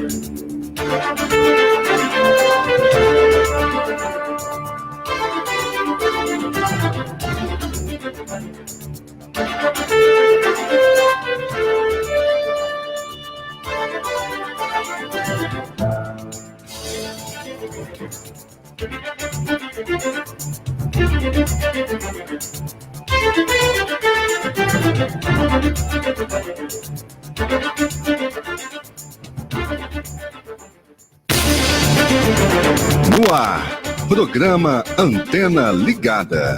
No ar, programa Antena Ligada.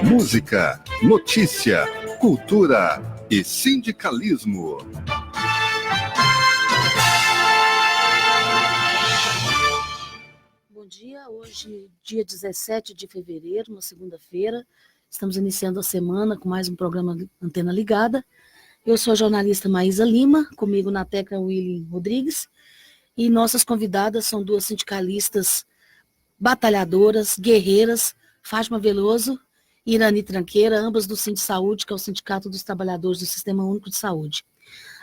Música, notícia, cultura e sindicalismo. Bom dia, hoje dia 17 de fevereiro, uma segunda-feira. Estamos iniciando a semana com mais um programa Antena Ligada. Eu sou a jornalista Maísa Lima, comigo na tecla William Rodrigues. E nossas convidadas são duas sindicalistas batalhadoras, guerreiras, Fátima Veloso e Irani Tranqueira, ambas do Sindsaúde, que é o Sindicato dos Trabalhadores do Sistema Único de Saúde.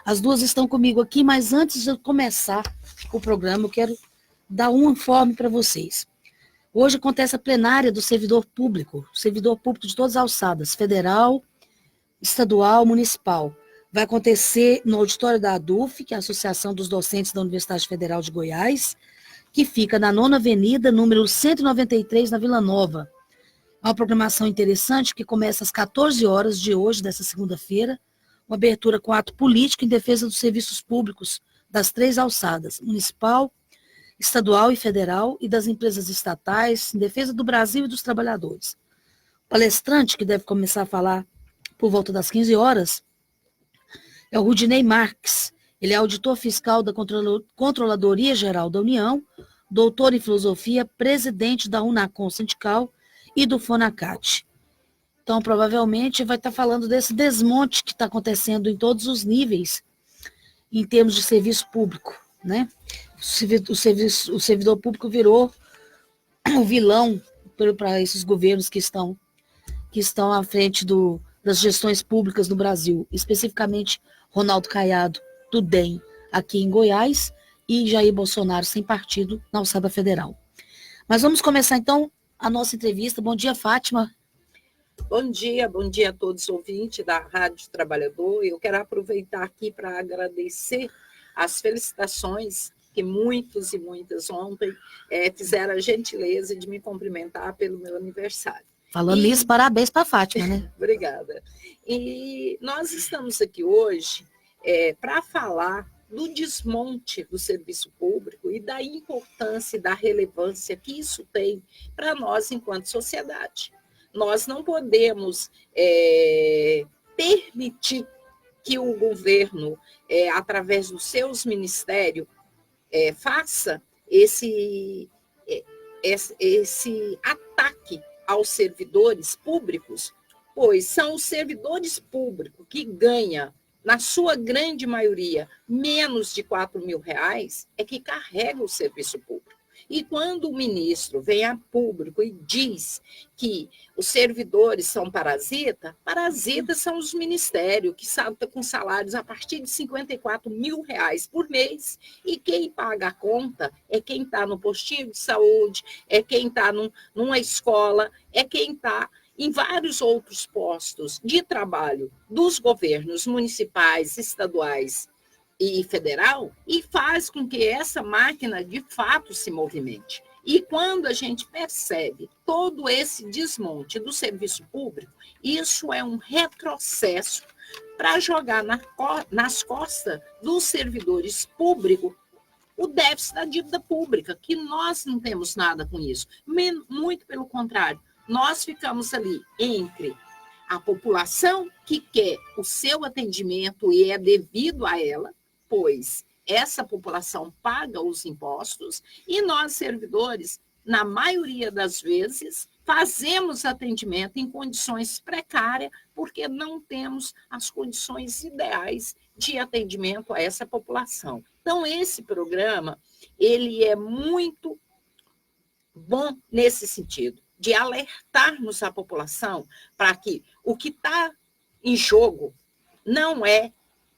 As duas estão comigo aqui, mas antes de começar o programa, eu quero dar um informe para vocês. Hoje acontece a plenária do servidor público de todas as alçadas, federal, estadual, municipal. Vai acontecer no auditório da ADUF, que é a Associação dos Docentes da Universidade Federal de Goiás, que fica na 9ª Avenida, número 193, na Vila Nova. É uma programação interessante que começa às 14 horas de hoje, dessa segunda-feira, uma abertura com ato político em defesa dos serviços públicos das 3 alçadas, municipal, estadual e federal, e das empresas estatais, em defesa do Brasil e dos trabalhadores. O palestrante, que deve começar a falar por volta das 15 horas, é o Rudinei Marques. Ele é auditor fiscal da Controladoria Geral da União, doutor em filosofia, presidente da Unacom Sindical e do FONACAT. Então, provavelmente, vai estar falando desse desmonte que está acontecendo em todos os níveis, em termos de serviço público, né? O servidor público virou o vilão para esses governos que estão à frente das gestões públicas no Brasil, especificamente Ronaldo Caiado, do DEM, aqui em Goiás, e Jair Bolsonaro, sem partido, na alçada federal. Mas vamos começar, então, a nossa entrevista. Bom dia, Fátima. Bom dia a todos os ouvintes da Rádio Trabalhador. Eu quero aproveitar aqui para agradecer as felicitações que muitos e muitas ontem fizeram a gentileza de me cumprimentar pelo meu aniversário. Falando nisso, parabéns para a Fátima, né? Obrigada. E nós estamos aqui hoje para falar do desmonte do serviço público e da importância e da relevância que isso tem para nós enquanto sociedade. Nós não podemos permitir que o governo, através dos seus ministérios, faça esse ataque aos servidores públicos, pois são os servidores públicos que ganham, na sua grande maioria, menos de R$4.000, que carregam o serviço público. E quando o ministro vem a público e diz que os servidores são parasitas são os ministérios, que estão com salários a partir de R$54.000 por mês, e quem paga a conta é quem está no postinho de saúde, é quem está numa escola, é quem está em vários outros postos de trabalho dos governos municipais, estaduais e federal, e faz com que essa máquina de fato se movimente. E quando a gente percebe todo esse desmonte do serviço público, isso é um retrocesso para jogar nas costas dos servidores públicos o déficit da dívida pública, que nós não temos nada com isso. Muito pelo contrário, nós ficamos ali entre a população que quer o seu atendimento e é devido a ela, pois essa população paga os impostos, e nós, servidores, na maioria das vezes, fazemos atendimento em condições precárias, porque não temos as condições ideais de atendimento a essa população. Então, esse programa, ele é muito bom nesse sentido, de alertarmos a população para que o que está em jogo não é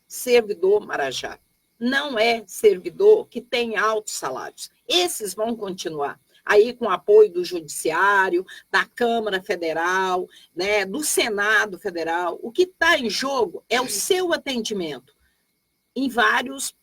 servidor marajá. não é servidor que tem altos salários. Esses vão continuar. Aí com apoio do Judiciário, da Câmara Federal, né, do Senado Federal. O que está em jogo é o seu atendimento em vários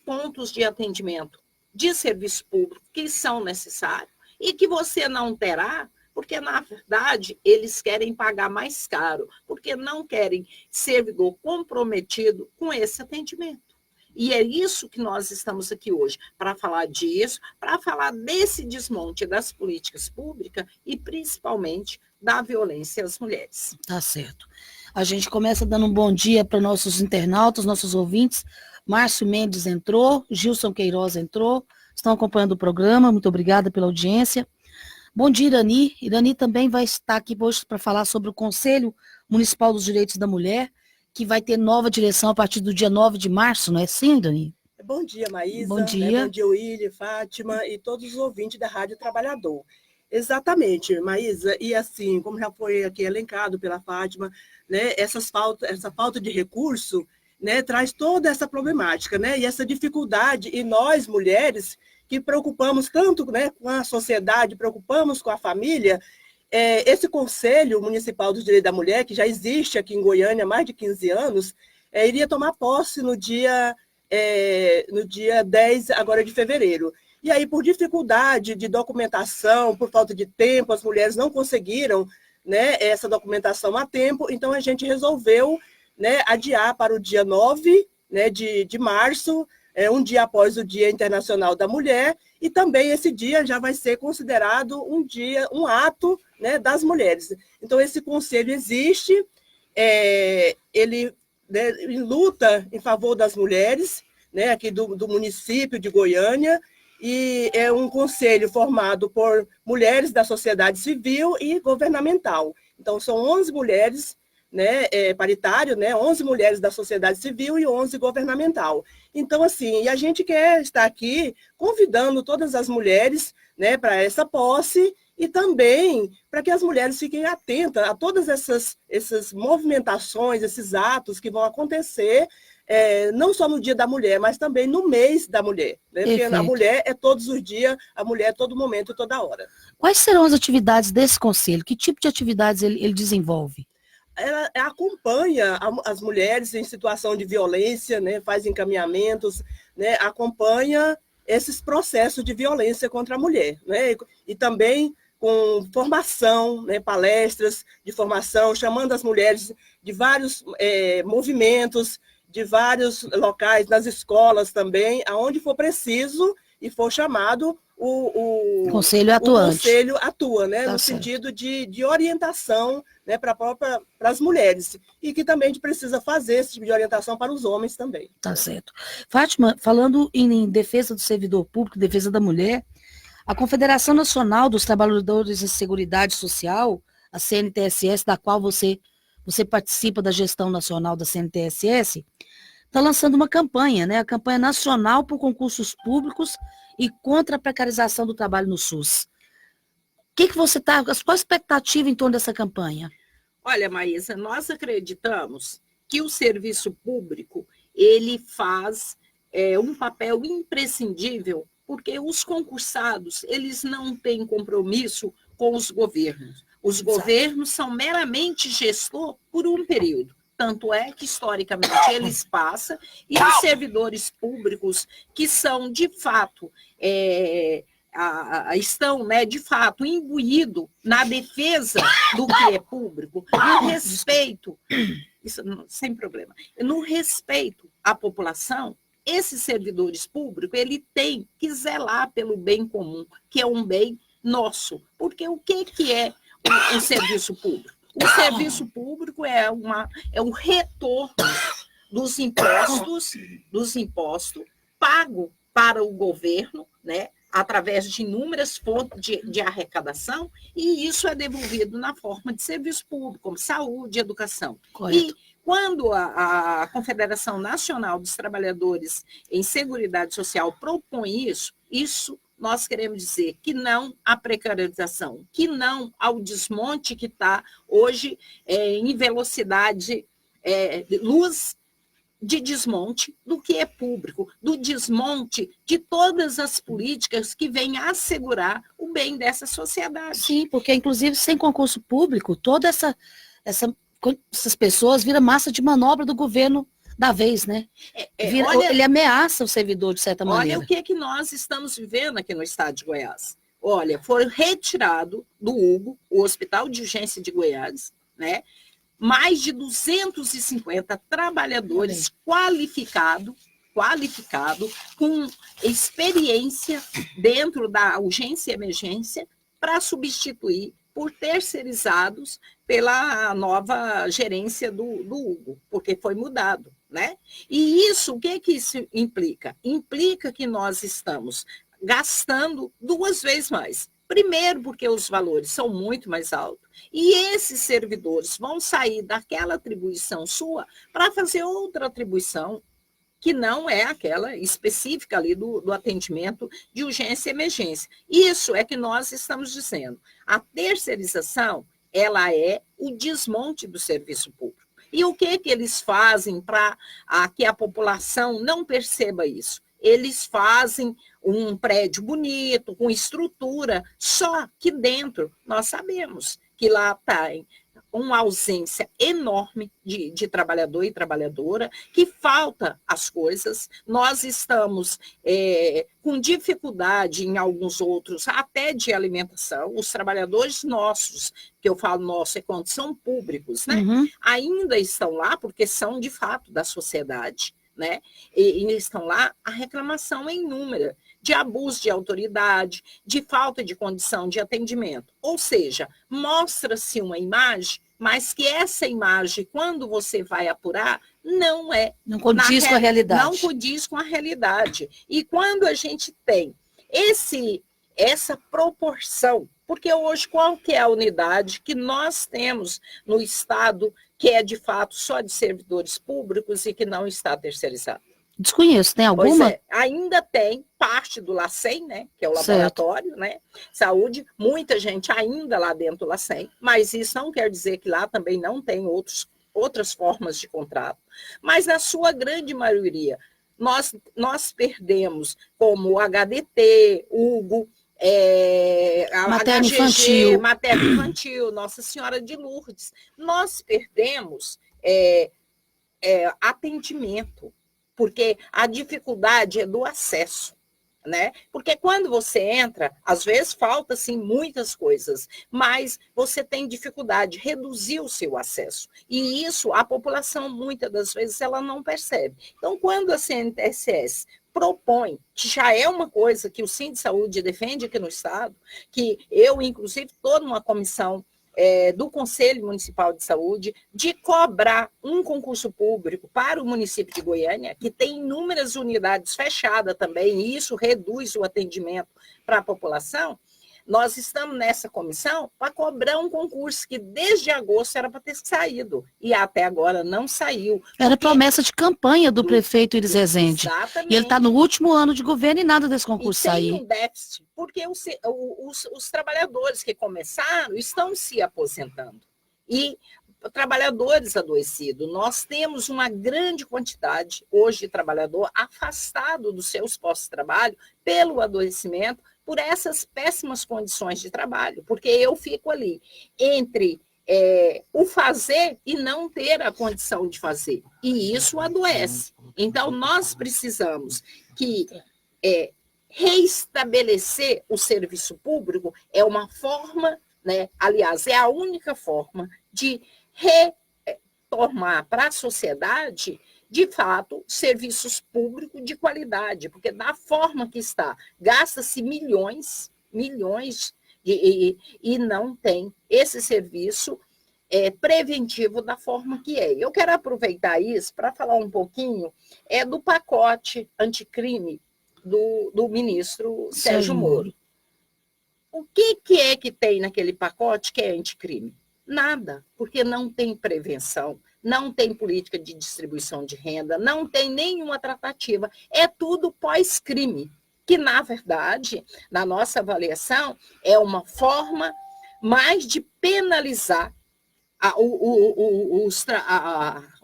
pontos de atendimento de serviço público que são necessários e que você não terá, porque, na verdade, eles querem pagar mais caro, porque não querem servidor comprometido com esse atendimento. E é isso que nós estamos aqui hoje, para falar disso, para falar desse desmonte das políticas públicas e, principalmente, da violência às mulheres. Tá certo. A gente começa dando um bom dia para nossos internautas, nossos ouvintes. Márcio Mendes entrou, Gilson Queiroz entrou, estão acompanhando o programa, muito obrigada pela audiência. Bom dia, Irani. Irani também vai estar aqui hoje para falar sobre o Conselho Municipal dos Direitos da Mulher, que vai ter nova direção a partir do dia 9 de março, não é assim, Irani? Bom dia, Maísa. Bom dia. Bom dia, Willy, Fátima e todos os ouvintes da Rádio Trabalhador. Exatamente, Maísa. E assim, como já foi aqui elencado pela Fátima, né, essa falta de recurso, né, traz toda essa problemática, né, e essa dificuldade. E nós, mulheres, que preocupamos tanto, né, com a sociedade, preocupamos com a família, esse Conselho Municipal dos Direitos da Mulher, que já existe aqui em Goiânia há mais de 15 anos, iria tomar posse no dia 10 agora de fevereiro. E aí, por dificuldade de documentação, por falta de tempo, as mulheres não conseguiram, né, essa documentação a tempo, então a gente resolveu, né, adiar para o dia 9, né, de março, um dia após o Dia Internacional da Mulher, e também esse dia já vai ser considerado um ato, né, das mulheres. Então, esse conselho existe, ele, né, luta em favor das mulheres, né, aqui do município de Goiânia, e é um conselho formado por mulheres da sociedade civil e governamental. Então, são 11 mulheres, né, paritário, né, 11 mulheres da sociedade civil e 11 governamental. Então, assim, e a gente quer estar aqui convidando todas as mulheres, né, para essa posse e também para que as mulheres fiquem atentas a todas essas movimentações, esses atos que vão acontecer, não só no Dia da Mulher, mas também no mês da mulher. Né? Porque a mulher é todos os dias, a mulher é todo momento, toda hora. Quais serão as atividades desse conselho? Que tipo de atividades ele desenvolve? Ela acompanha as mulheres em situação de violência, né, faz encaminhamentos, né, acompanha esses processos de violência contra a mulher, né, e também com formação, né, palestras de formação, chamando as mulheres de vários movimentos, de vários locais, nas escolas também, aonde for preciso e for chamado, o conselho atuante. O conselho atua, né, Tá no certo. sentido de orientação, né, para as mulheres, e que também a gente precisa fazer esse tipo de orientação para os homens também. Tá certo. Fátima, falando em defesa do servidor público, defesa da mulher, a Confederação Nacional dos Trabalhadores em Seguridade Social, a CNTSS, da qual você participa da gestão nacional da CNTSS, está lançando uma campanha, né? A campanha nacional por concursos públicos e contra a precarização do trabalho no SUS. Qual a expectativa em torno dessa campanha? Olha, Maísa, nós acreditamos que o serviço público ele faz um papel imprescindível, porque os concursados eles não têm compromisso com os governos. Os governos são meramente gestor por um período. Tanto é que, historicamente, eles passam, e os servidores públicos que são, de fato, estão, né, de fato, imbuídos na defesa do que é público, no respeito, isso, sem problema, no respeito à população, esses servidores públicos, ele tem que zelar pelo bem comum, que é um bem nosso. Porque o que é o serviço público? O serviço público é um retorno dos impostos pago para o governo, né, através de inúmeras fontes de arrecadação, e isso é devolvido na forma de serviço público, como saúde e educação. Correto. E quando a Confederação Nacional dos Trabalhadores em Seguridade Social propõe isso nós queremos dizer que não à precarização, que não ao desmonte que está hoje em velocidade, luz de desmonte do que é público, do desmonte de todas as políticas que vêm assegurar o bem dessa sociedade. Sim, porque inclusive sem concurso público, toda essas pessoas viram massa de manobra do governo da vez, né? Ele ameaça o servidor de certa maneira. Olha o que nós estamos vivendo aqui no estado de Goiás. Olha, foi retirado do Hugo, o Hospital de Urgência de Goiás, né? Mais de 250 trabalhadores qualificados, com experiência dentro da urgência e emergência, para substituir por terceirizados pela nova gerência do Hugo, porque foi mudado, né? E isso, o que isso implica? Implica que nós estamos gastando 2 vezes mais. Primeiro, porque os valores são muito mais altos, e esses servidores vão sair daquela atribuição sua para fazer outra atribuição, que não é aquela específica ali do atendimento de urgência e emergência. Isso é que nós estamos dizendo. A terceirização, ela é o desmonte do serviço público. E o que eles fazem para que a população não perceba isso? Eles fazem um prédio bonito, com estrutura, só que dentro nós sabemos que lá tem uma ausência enorme de trabalhador e trabalhadora, que falta as coisas. Nós estamos com dificuldade em alguns outros, até de alimentação. Os trabalhadores nossos, que eu falo nosso, é quando são públicos, né? Uhum. Ainda estão lá porque são, de fato, da sociedade, né? E estão lá, a reclamação é inúmera, de abuso de autoridade, de falta de condição de atendimento. Ou seja, mostra-se uma imagem, mas que essa imagem, quando você vai apurar, não condiz com a realidade. Não condiz com a realidade. E quando a gente tem essa proporção, porque hoje qual que é a unidade que nós temos no Estado que é, de fato, só de servidores públicos e que não está terceirizado? Desconheço, tem alguma? Pois é, ainda tem parte do LACEN, né, que é o laboratório, né, saúde, muita gente ainda lá dentro do LACEN, mas isso não quer dizer que lá também não tem outras formas de contrato. Mas na sua grande maioria, nós perdemos como o HDT, Hugo, materno-infantil, materno-infantil, Nossa Senhora de Lourdes. Nós perdemos atendimento, porque a dificuldade é do acesso, né? Porque quando você entra, às vezes falta, sim, muitas coisas, mas você tem dificuldade, reduzir o seu acesso. E isso a população, muitas das vezes, ela não percebe. Então, quando a CNTSS propõe, que já é uma coisa que o Sindsaúde defende aqui no Estado, que eu, inclusive, estou numa comissão do Conselho Municipal de Saúde, de cobrar um concurso público para o município de Goiânia, que tem inúmeras unidades fechadas também, e isso reduz o atendimento para a população. Nós estamos nessa comissão para cobrar um concurso que desde agosto era para ter saído, e até agora não saiu. Era promessa de campanha do prefeito Iris Rezende. Exatamente. E ele está no último ano de governo e nada desse concurso sair. Tem um déficit, porque os trabalhadores que começaram estão se aposentando. E trabalhadores adoecidos, nós temos uma grande quantidade hoje de trabalhador afastado dos seus postos de trabalho pelo adoecimento, por essas péssimas condições de trabalho, porque eu fico ali entre o fazer e não ter a condição de fazer, e isso adoece. Então, nós precisamos que reestabelecer o serviço público é uma forma, né, aliás, é a única forma de retornar para a sociedade, de fato, serviços públicos de qualidade, porque da forma que está, gasta-se milhões, e não tem esse serviço preventivo da forma que é. Eu quero aproveitar isso para falar um pouquinho do pacote anticrime do ministro Sérgio Moro. O que é que tem naquele pacote que é anticrime? Nada, porque não tem prevenção, não tem política de distribuição de renda, não tem nenhuma tratativa. É tudo pós-crime, que, na verdade, na nossa avaliação, é uma forma mais de penalizar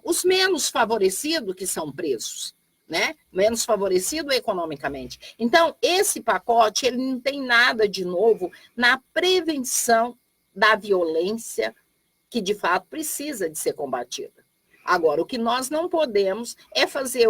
os menos favorecidos que são presos, né? Menos favorecido economicamente. Então, esse pacote, ele não tem nada de novo na prevenção da violência que, de fato, precisa de ser combatida. Agora, o que nós não podemos é fazer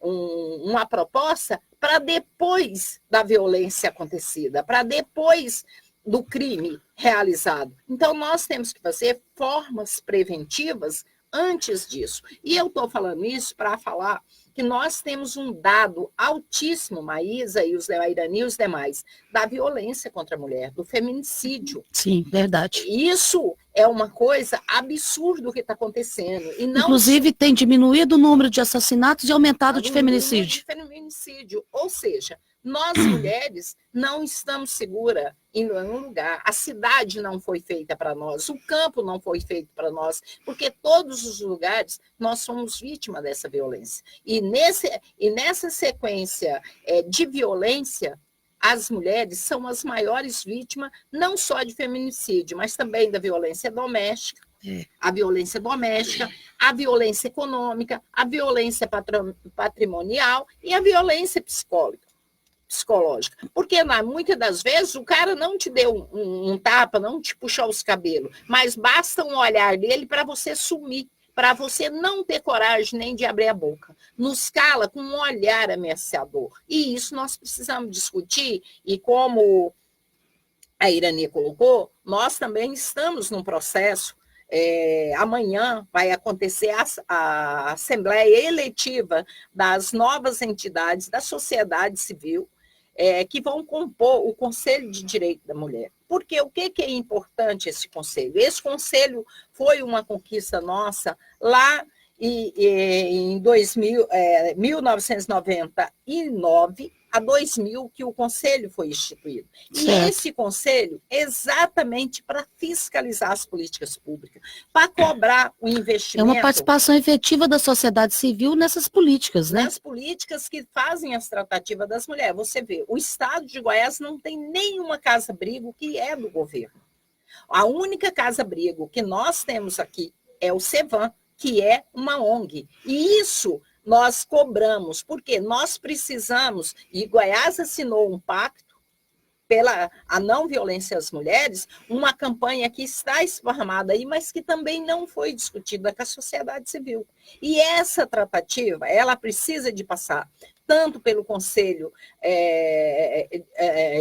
uma proposta para depois da violência acontecida, para depois do crime realizado. Então, nós temos que fazer formas preventivas antes disso. E eu estou falando isso para falar que nós temos um dado altíssimo, Maísa e a Irani e os demais, da violência contra a mulher, do feminicídio. Sim, verdade. Isso é uma coisa absurda que está acontecendo. E não Inclusive, tem diminuído o número de assassinatos e aumentado de feminicídio. Ou seja, nós mulheres não estamos seguras em nenhum lugar. A cidade não foi feita para nós, o campo não foi feito para nós, porque todos os lugares nós somos vítimas dessa violência. E nessa sequência de violência, as mulheres são as maiores vítimas, não só de feminicídio, mas também da violência doméstica, a violência doméstica, a violência econômica, a violência patrimonial e a violência psicológica. Porque muitas das vezes o cara não te deu um tapa, não te puxou os cabelos, mas basta um olhar dele para você sumir, para você não ter coragem nem de abrir a boca. Nos cala com um olhar ameaçador. E isso nós precisamos discutir, e como a Irani colocou, nós também estamos num processo. Amanhã vai acontecer a Assembleia Eletiva das novas entidades da sociedade civil, que vão compor o Conselho de Direito da Mulher. Porque o que é importante esse conselho? Esse conselho foi uma conquista nossa lá em 1999 a 2000, que o conselho foi instituído. E esse conselho, exatamente para fiscalizar as políticas públicas, para cobrar o investimento. É uma participação efetiva da sociedade civil nessas políticas, né? Nas políticas que fazem as tratativas das mulheres. Você vê, o estado de Goiás não tem nenhuma casa-abrigo que é do governo. A única casa-abrigo que nós temos aqui é o CEVAM, que é uma ONG. E isso nós cobramos, porque nós precisamos, e Goiás assinou um pacto pela a não violência às mulheres, uma campanha que está esparramada aí, mas que também não foi discutida com a sociedade civil. E essa tratativa, ela precisa de passar tanto pelo Conselho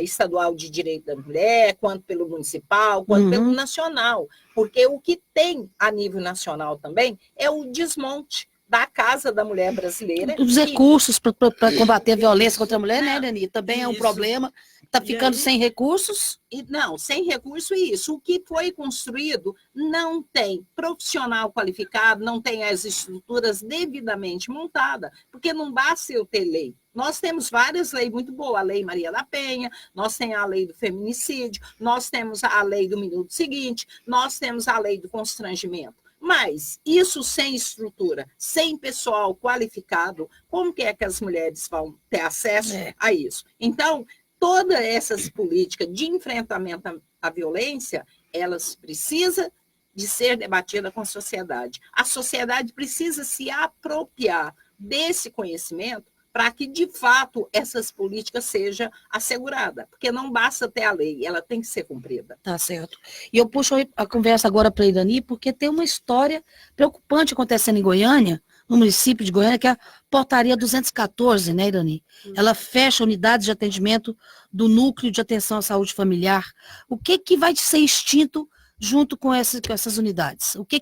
Estadual de Direito da Mulher, quanto pelo municipal, quanto pelo nacional, porque o que tem a nível nacional também é o desmonte da Casa da Mulher Brasileira. Os recursos para combater a violência contra a mulher, né, Irani? Também é um problema. Está ficando sem recursos? Não, sem recurso isso. O que foi construído não tem profissional qualificado, não tem as estruturas devidamente montadas, porque não basta eu ter lei. Nós temos várias leis muito boas, a Lei Maria da Penha, nós temos a lei do feminicídio, nós temos a lei do minuto seguinte, nós temos a lei do constrangimento. Mas isso sem estrutura, sem pessoal qualificado, como que é que as mulheres vão ter acesso a isso? Então, todas essas políticas de enfrentamento à violência, elas precisam de ser debatidas com a sociedade. A sociedade precisa se apropriar desse conhecimento para que, de fato, essas políticas sejam asseguradas. Porque não basta ter a lei, ela tem que ser cumprida. Tá certo. E eu puxo a conversa agora para a Irani, porque tem uma história preocupante acontecendo em Goiânia, no município de Goiânia, que é a portaria 214, né, Irani? Ela fecha unidades de atendimento do Núcleo de Atenção à Saúde Familiar. O que vai ser extinto junto com essas unidades? O que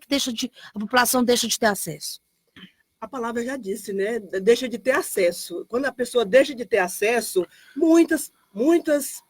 a população deixa de ter acesso? A palavra já disse, né? Deixa de ter acesso. Quando a pessoa deixa de ter acesso, muitas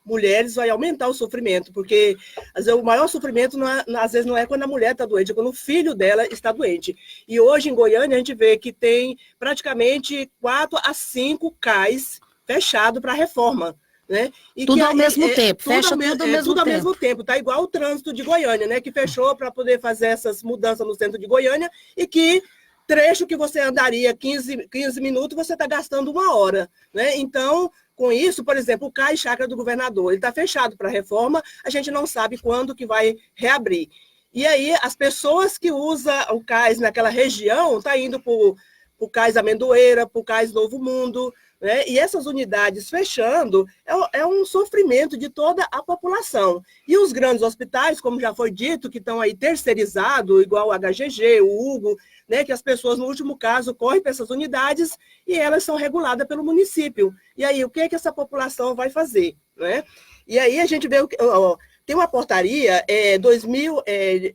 mulheres vai aumentar o sofrimento, porque às vezes, o maior sofrimento às vezes não é quando a mulher está doente, é quando o filho dela está doente. E hoje em Goiânia a gente vê que tem praticamente 4 a 5 CAIs fechados para reforma. Né? E tudo ao mesmo tempo, fecha tudo ao mesmo tempo. Tá igual o trânsito de Goiânia, né? Que fechou para poder fazer essas mudanças no centro de Goiânia e que trecho que você andaria 15 minutos, você está gastando 1 hora. Né? Então, com isso, por exemplo, o CAI Chácara do Governador, ele está fechado para reforma, a gente não sabe quando que vai reabrir. E aí as pessoas que usam o cais naquela região estão indo para o cais Amendoeira, para o cais Novo Mundo, né? E essas unidades fechando é um sofrimento de toda a população. E os grandes hospitais, como já foi dito, que estão aí terceirizados, igual o HGG, o Hugo, né, que as pessoas, no último caso, correm para essas unidades e elas são reguladas pelo município. E aí, o que é que essa população vai fazer? Né? E aí a gente vê, tem uma portaria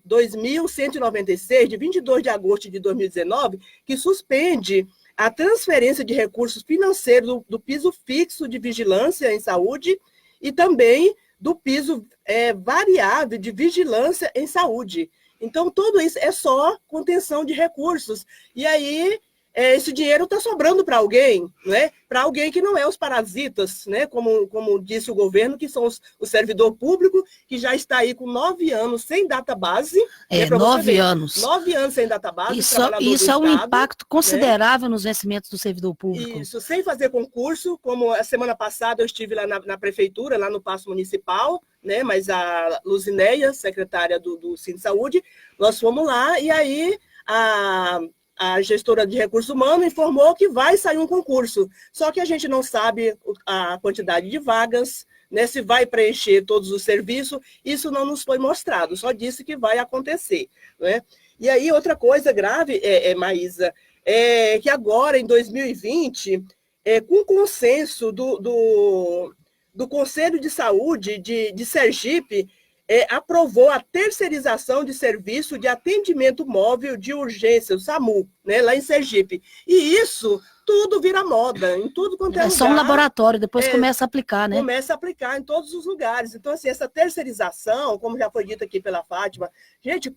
2196, de 22 de agosto de 2019, que suspende a transferência de recursos financeiros do piso fixo de vigilância em saúde e também do piso variável de vigilância em saúde. Então, tudo isso é só contenção de recursos. E aí, esse dinheiro está sobrando para alguém, né? Para alguém que não é os parasitas, né? Como disse o governo, que são o servidor público, que já está aí com 9 anos sem database. 9 anos. 9 anos sem database. Isso é um impacto considerável, né, nos vencimentos do servidor público. Isso, sem fazer concurso, como a semana passada eu estive lá na prefeitura, lá no Paço Municipal, né? Mas a Luzinéia, secretária do Cine Saúde, nós fomos lá e aí a gestora de recursos humanos informou que vai sair um concurso, só que a gente não sabe a quantidade de vagas, né, se vai preencher todos os serviços, isso não nos foi mostrado, só disse que vai acontecer. Né? E aí, outra coisa grave, Maísa, é que agora, em 2020, com o consenso do Conselho de Saúde de Sergipe, aprovou a terceirização de serviço de atendimento móvel de urgência, o SAMU, né, lá em Sergipe. E isso tudo vira moda, em tudo quanto é lugar. É só um laboratório, depois começa a aplicar, né? Começa a aplicar em todos os lugares. Então, assim, essa terceirização, como já foi dito aqui pela Fátima, gente,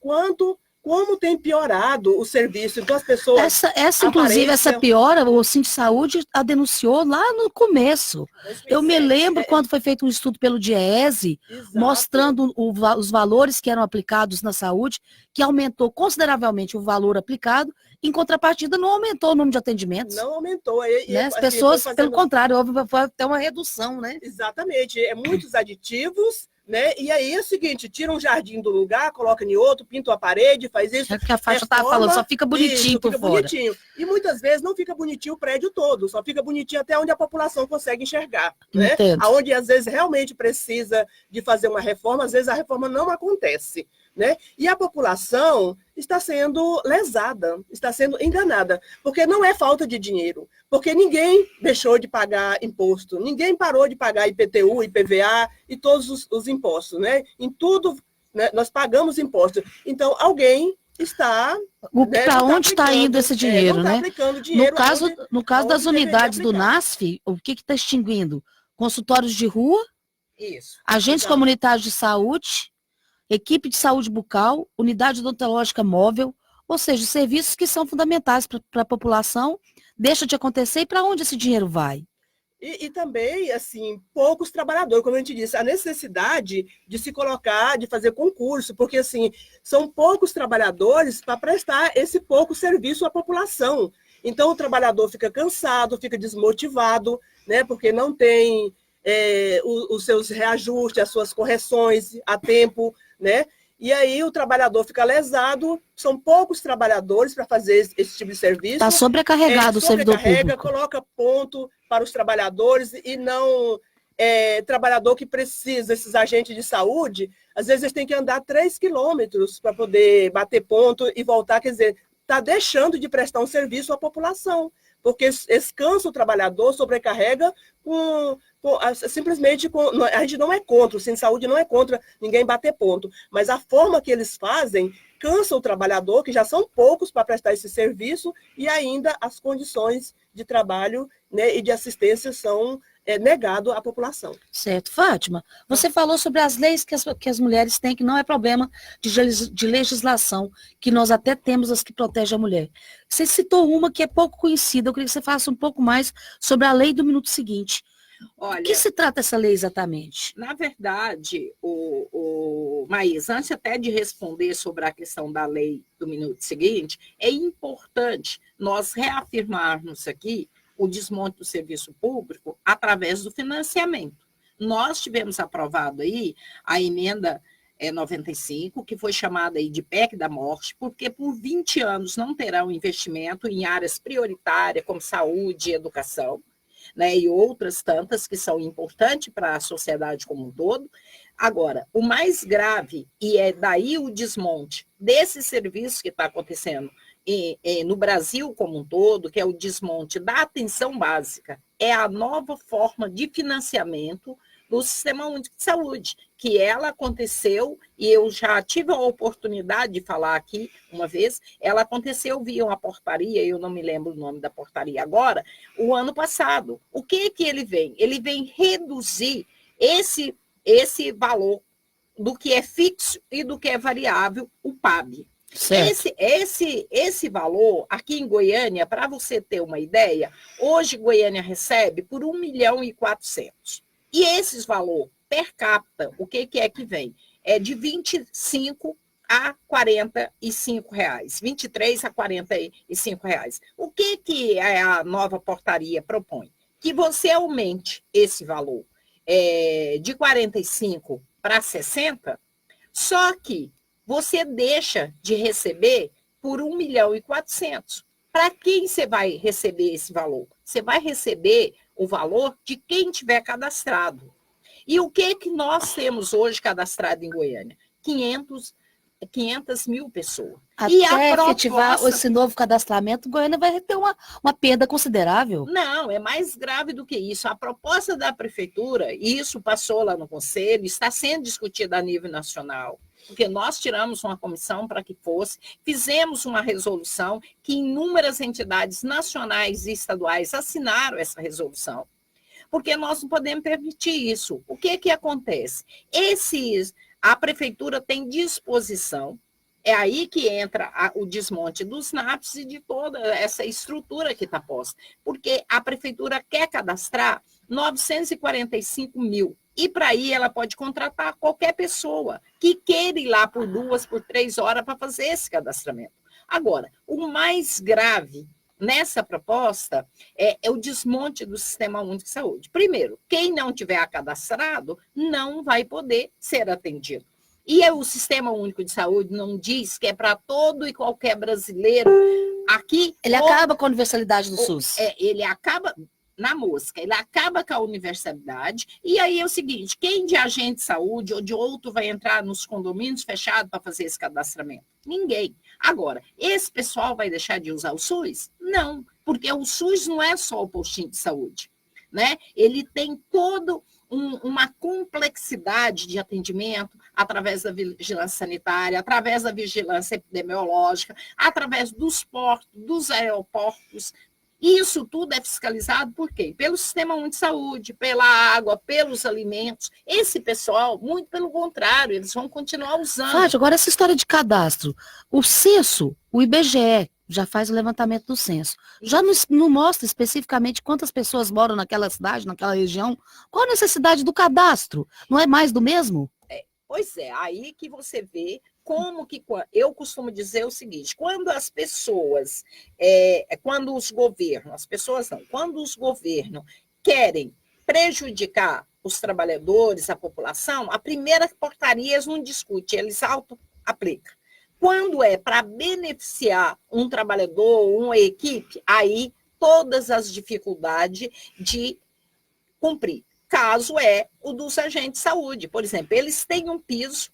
como tem piorado o serviço. Então, as pessoas... Inclusive, essa piora, o Cine Saúde a denunciou lá no começo. Eu me lembro quando foi feito um estudo pelo DIEESE, mostrando os valores que eram aplicados na saúde, que aumentou consideravelmente o valor aplicado, em contrapartida, não aumentou o número de atendimentos. Não aumentou. Né? As pessoas, pelo contrário, houve até uma redução, né? Exatamente. Muitos aditivos, né? E aí é o seguinte, tira um jardim do lugar, coloca em outro, pinta uma parede, faz isso. É o que a Faixa estava falando, só fica bonitinho por fora. Bonitinho. E muitas vezes não fica bonitinho o prédio todo, só fica bonitinho até onde a população consegue enxergar. Né? Aonde às vezes realmente precisa de fazer uma reforma, às vezes a reforma não acontece. Né? E a população está sendo lesada, está sendo enganada, porque não é falta de dinheiro, porque ninguém deixou de pagar imposto, ninguém parou de pagar IPTU, IPVA e todos os impostos. Né? Em tudo, né, nós pagamos impostos. Então, alguém está... Para onde está indo esse dinheiro, né? Dinheiro no caso das unidades do NASF, o que está extinguindo? Consultórios de rua, agentes comunitários de saúde, equipe de saúde bucal, unidade odontológica móvel, ou seja, serviços que são fundamentais para a população, deixa de acontecer e para onde esse dinheiro vai? E também, assim, poucos trabalhadores, como a gente disse, a necessidade de se colocar, de fazer concurso, porque, assim, são poucos trabalhadores para prestar esse pouco serviço à população. Então, o trabalhador fica cansado, fica desmotivado, né, porque não tem os seus reajustes, as suas correções a tempo, né? E aí o trabalhador fica lesado, são poucos trabalhadores para fazer esse tipo de serviço. Está sobrecarregado o servidor público. Coloca ponto para os trabalhadores e não trabalhador que precisa, esses agentes de saúde, às vezes eles têm que andar 3 quilômetros para poder bater ponto e voltar, quer dizer, está deixando de prestar um serviço à população, porque cansa o trabalhador, sobrecarrega simplesmente a gente não é contra, o Cine Saúde não é contra ninguém bater ponto, mas a forma que eles fazem cansa o trabalhador, que já são poucos para prestar esse serviço, e ainda as condições de trabalho, né, e de assistência são negado à população. Certo. Fátima, você falou sobre as leis que as mulheres têm, que não é problema de legislação, que nós até temos as que protegem a mulher. Você citou uma que é pouco conhecida, eu queria que você falasse um pouco mais sobre a lei do minuto seguinte. Olha, o que se trata essa lei exatamente? Na verdade, Maísa, antes até de responder sobre a questão da lei do minuto seguinte, é importante nós reafirmarmos aqui o desmonte do serviço público através do financiamento. Nós tivemos aprovado aí a emenda 95, que foi chamada aí de PEC da morte, porque por 20 anos não terão investimento em áreas prioritárias como saúde e educação, né, e outras tantas que são importantes para a sociedade como um todo. Agora, o mais grave, e é daí o desmonte desse serviço que está acontecendo no Brasil como um todo, que é o desmonte da atenção básica, é a nova forma de financiamento do Sistema Único de Saúde, que ela aconteceu, e eu já tive a oportunidade de falar aqui uma vez, ela aconteceu via uma portaria, eu não me lembro o nome da portaria agora, o ano passado. O que ele vem? Ele vem reduzir esse valor do que é fixo e do que é variável, o PAB. Esse valor, aqui em Goiânia, para você ter uma ideia, hoje Goiânia recebe por 1.400.000. E esses valores per capita, o que é que vem? É de 25 a 45 reais, 23 a 45 reais. O que a nova portaria propõe? Que você aumente esse valor de 45 para 60, só que você deixa de receber por 1.400.000. Para quem você vai receber esse valor? Você vai receber o valor de quem tiver cadastrado. E o que nós temos hoje cadastrado em Goiânia? 500 mil pessoas. Até efetivar esse novo cadastramento, Goiânia vai ter uma perda considerável. Não, é mais grave do que isso. A proposta da prefeitura, isso passou lá no Conselho, está sendo discutida a nível nacional, porque nós tiramos uma comissão para que fosse, fizemos uma resolução que inúmeras entidades nacionais e estaduais assinaram essa resolução, porque nós não podemos permitir isso. O que acontece? A prefeitura tem disposição, é aí que entra o desmonte dos NAPs e de toda essa estrutura que está posta, porque a prefeitura quer cadastrar 945 mil, e para aí ela pode contratar qualquer pessoa que queira ir lá por 2, por 3 horas para fazer esse cadastramento. Agora, o mais grave nessa proposta é o desmonte do Sistema Único de Saúde. Primeiro, quem não tiver cadastrado não vai poder ser atendido. E o Sistema Único de Saúde não diz que é para todo e qualquer brasileiro. Aqui ele acaba com a universalidade do SUS. Ele acaba na mosca, ele acaba com a universalidade, e aí é o seguinte, quem de agente de saúde ou de outro vai entrar nos condomínios fechados para fazer esse cadastramento? Ninguém. Agora, esse pessoal vai deixar de usar o SUS? Não, porque o SUS não é só o postinho de saúde, né? Ele tem todo uma complexidade de atendimento através da vigilância sanitária, através da vigilância epidemiológica, através dos portos, dos aeroportos. Isso tudo é fiscalizado por quê? Pelo Sistema Único de Saúde, pela água, pelos alimentos. Esse pessoal, muito pelo contrário, eles vão continuar usando. Fátima, agora essa história de cadastro. O censo, o IBGE, já faz o levantamento do censo. Já não mostra especificamente quantas pessoas moram naquela cidade, naquela região. Qual a necessidade do cadastro? Não é mais do mesmo? Pois é, aí que você vê como que... Eu costumo dizer o seguinte, quando as pessoas, quando os governos, as pessoas não, quando os governos querem prejudicar os trabalhadores, a população, a primeira portaria eles não discutem, eles auto-aplicam. Quando é para beneficiar um trabalhador, uma equipe, aí todas as dificuldades de cumprir. Caso é o dos agentes de saúde. Por exemplo, eles têm um piso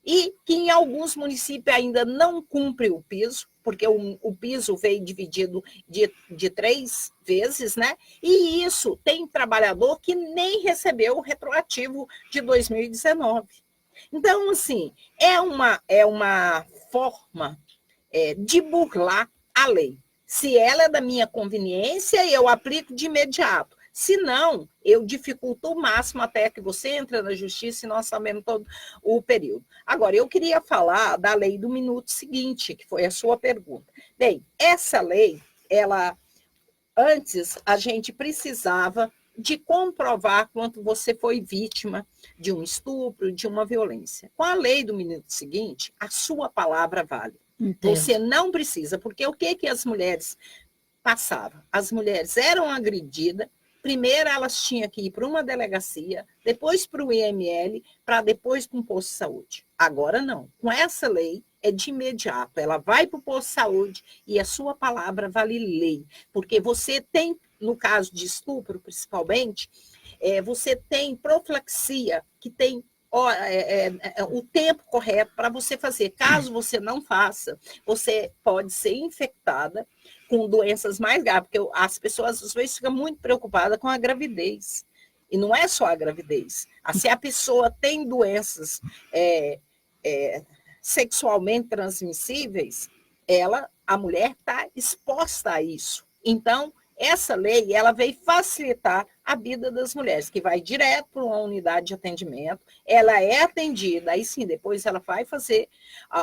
e que em alguns municípios ainda não cumpre o piso, porque o piso veio dividido de 3 vezes, né? E isso tem trabalhador que nem recebeu o retroativo de 2019. Então, assim, é uma forma de burlar a lei. Se ela é da minha conveniência, eu aplico de imediato. Se não, eu dificulto o máximo até que você entre na justiça e nós sabemos todo o período. Agora, eu queria falar da lei do minuto seguinte, que foi a sua pergunta. Bem, essa lei, antes a gente precisava de comprovar quanto você foi vítima de um estupro, de uma violência. Com a lei do minuto seguinte, a sua palavra vale. Entendo. Você não precisa, porque o que as mulheres passavam? As mulheres eram agredidas, primeiro elas tinham que ir para uma delegacia, depois para o IML, para depois para um posto de saúde. Agora não. Com essa lei, é de imediato. Ela vai para o posto de saúde e a sua palavra vale lei. Porque você tem, no caso de estupro, principalmente, você tem profilaxia, que tem o tempo correto para você fazer. Caso você não faça, você pode ser infectada com doenças mais graves, porque as pessoas às vezes ficam muito preocupadas com a gravidez. E não é só a gravidez. Se a pessoa tem doenças sexualmente transmissíveis, a mulher está exposta a isso. Então, essa lei, ela veio facilitar a vida das mulheres, que vai direto para uma unidade de atendimento, ela é atendida, aí sim, depois ela vai fazer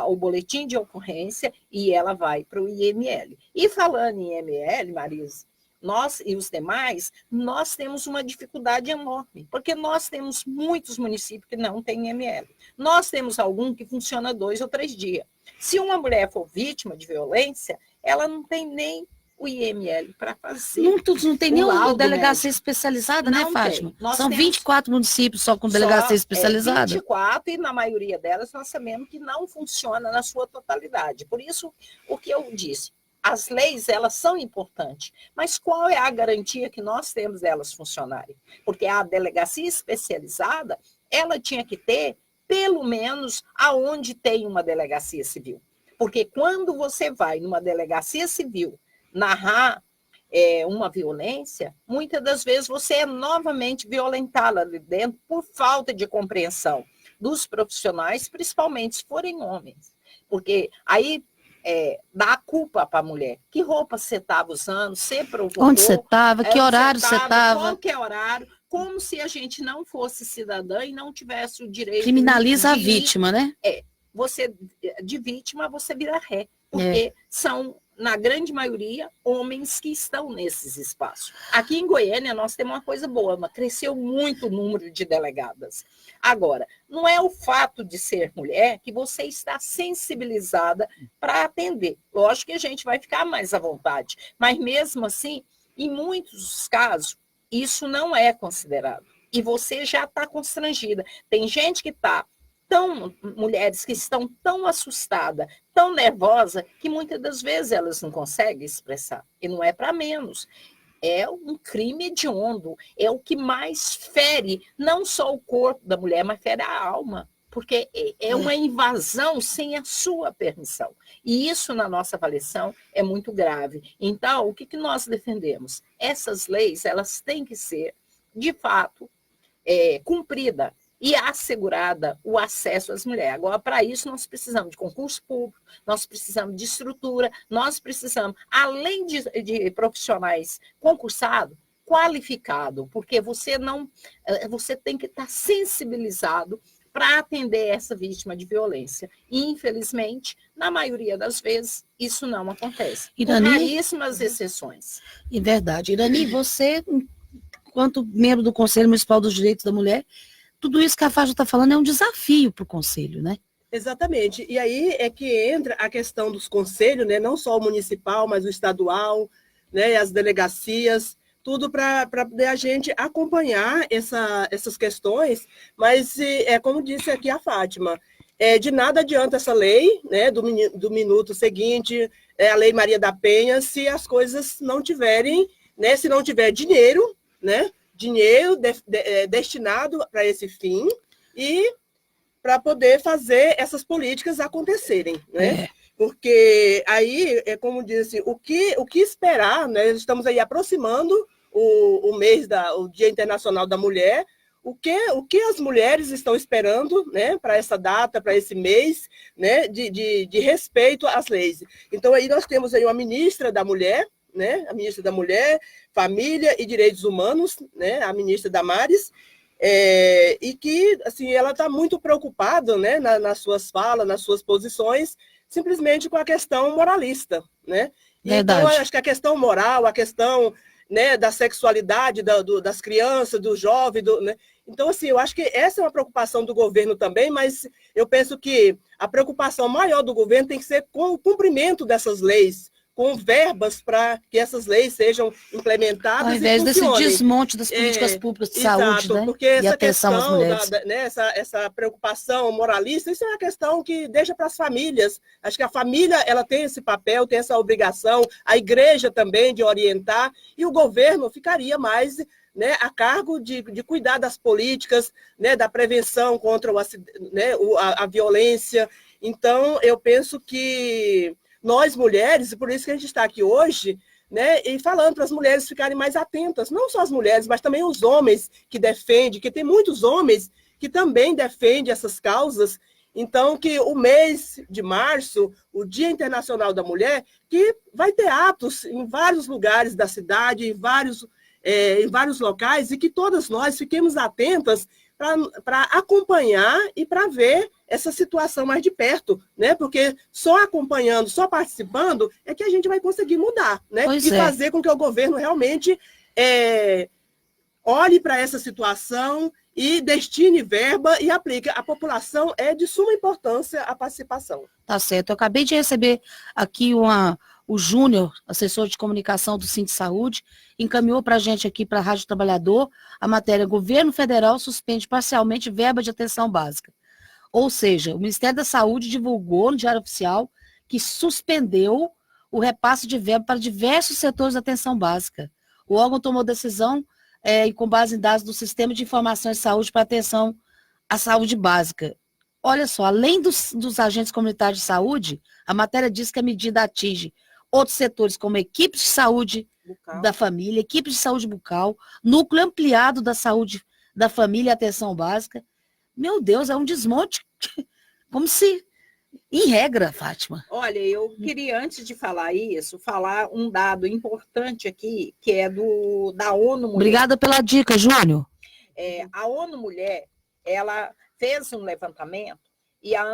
o boletim de ocorrência e ela vai para o IML. E falando em IML, Marisa, nós e os demais, nós temos uma dificuldade enorme, porque nós temos muitos municípios que não têm IML. Nós temos algum que funciona 2 ou 3 dias. Se uma mulher for vítima de violência, ela não tem nem o IML para fazer. Não tem nenhuma delegacia especializada, né, Fátima? São 24 municípios só com delegacia especializada. 24, e na maioria delas nós sabemos que não funciona na sua totalidade. Por isso, o que eu disse, as leis, elas são importantes, mas qual é a garantia que nós temos delas funcionarem? Porque a delegacia especializada, ela tinha que ter, pelo menos, aonde tem uma delegacia civil. Porque quando você vai numa delegacia civil narrar uma violência, muitas das vezes você é novamente violentá-la ali dentro por falta de compreensão dos profissionais, principalmente se forem homens. Porque aí dá a culpa para a mulher. Que roupa você estava usando? Você provocou? Onde você estava? Que horário você estava? Qualquer horário. Como se a gente não fosse cidadã e não tivesse o direito... Criminaliza a vítima, né? Você, de vítima, você vira ré. Porque são, na grande maioria, homens que estão nesses espaços. Aqui em Goiânia, nós temos uma coisa boa, mas cresceu muito o número de delegadas. Agora, não é o fato de ser mulher que você está sensibilizada para atender. Lógico que a gente vai ficar mais à vontade, mas mesmo assim, em muitos casos, isso não é considerado. E você já está constrangida. Tem gente que está mulheres que estão tão assustadas, tão nervosas, que muitas das vezes elas não conseguem expressar. E não é para menos. É um crime hediondo. É o que mais fere, não só o corpo da mulher, mas fere a alma. Porque é uma invasão sem a sua permissão. E isso, na nossa avaliação, é muito grave. Então, o que nós defendemos? Essas leis, elas têm que ser, de fato, cumpridas e assegurada o acesso às mulheres. Agora, para isso, nós precisamos de concurso público, nós precisamos de estrutura, nós precisamos, além de profissionais concursados, qualificados, porque você tem que estar sensibilizado para atender essa vítima de violência. E, infelizmente, na maioria das vezes, isso não acontece. Irani, com raríssimas exceções. É verdade. Irani, você, enquanto membro do Conselho Municipal dos Direitos da Mulher, tudo isso que a Fátima está falando é um desafio para o Conselho, né? Exatamente. E aí é que entra a questão dos conselhos, né? Não só o municipal, mas o estadual, né? E as delegacias, tudo para poder a gente acompanhar essas questões, mas, como disse aqui a Fátima, de nada adianta essa lei, né? Do minuto seguinte, a Lei Maria da Penha, se as coisas não tiverem, né? Se não tiver dinheiro, né? Dinheiro destinado para esse fim e para poder fazer essas políticas acontecerem, né? Porque aí, como disse, o que esperar, né? Estamos aí aproximando o Dia Internacional da Mulher, o que as mulheres estão esperando, né? Para essa data, para esse mês, né? De respeito às leis. Então, aí nós temos aí uma ministra da Mulher, né? A ministra da Mulher, Família e Direitos Humanos, né? A ministra Damares, e que assim, ela está muito preocupada, né? nas suas falas, nas suas posições, simplesmente com a questão moralista. Né? Então, acho que a questão moral, a questão, né, da sexualidade das crianças, do jovem, né? Então, assim, eu acho que essa é uma preocupação do governo também, mas eu penso que a preocupação maior do governo tem que ser com o cumprimento dessas leis, com verbas para que essas leis sejam implementadas. Ao invés e desse funcionem. desmonte das políticas públicas de saúde, Exato, né? porque E essa atenção às questão, mulheres. essa preocupação moralista, isso é uma questão que deixa para as famílias. Acho que a família ela tem esse papel, tem essa obrigação, a igreja também de orientar, e o governo ficaria mais, né, a cargo de cuidar das políticas, né, da prevenção contra a violência. Então, eu penso que nós, mulheres, e por isso que a gente está aqui hoje, né, e falando para as mulheres ficarem mais atentas, não só as mulheres, mas também os homens que defendem, que tem muitos homens que também defendem essas causas. Então, que o mês de março, o Dia Internacional da Mulher, que vai ter atos em vários lugares da cidade, em vários locais, e que todas nós fiquemos atentas para acompanhar e para ver essa situação mais de perto, né? Porque só acompanhando, só participando, é que a gente vai conseguir mudar, né? Fazer com que o governo realmente olhe para essa situação e destine verba e aplique. A população é de suma importância a participação. Tá certo. Eu acabei de receber aqui o Júnior, assessor de comunicação do Cinti Saúde, encaminhou para a gente aqui, para a Rádio Trabalhador, a matéria Governo Federal suspende parcialmente verba de atenção básica. Ou seja, o Ministério da Saúde divulgou no Diário Oficial que suspendeu o repasse de verba para diversos setores da atenção básica. O órgão tomou decisão com base em dados do Sistema de Informações de Saúde para atenção à saúde básica. Olha só, além dos agentes comunitários de saúde, a matéria diz que a medida atinge outros setores como equipes de saúde bucal da família, equipes de saúde bucal, núcleo ampliado da saúde da família e atenção básica. Meu Deus, é um desmonte, como se, em regra, Fátima. Olha, eu queria, antes de falar isso, falar um dado importante aqui, que é da ONU Mulher. Obrigada pela dica, Júnior. A ONU Mulher, ela fez um levantamento e a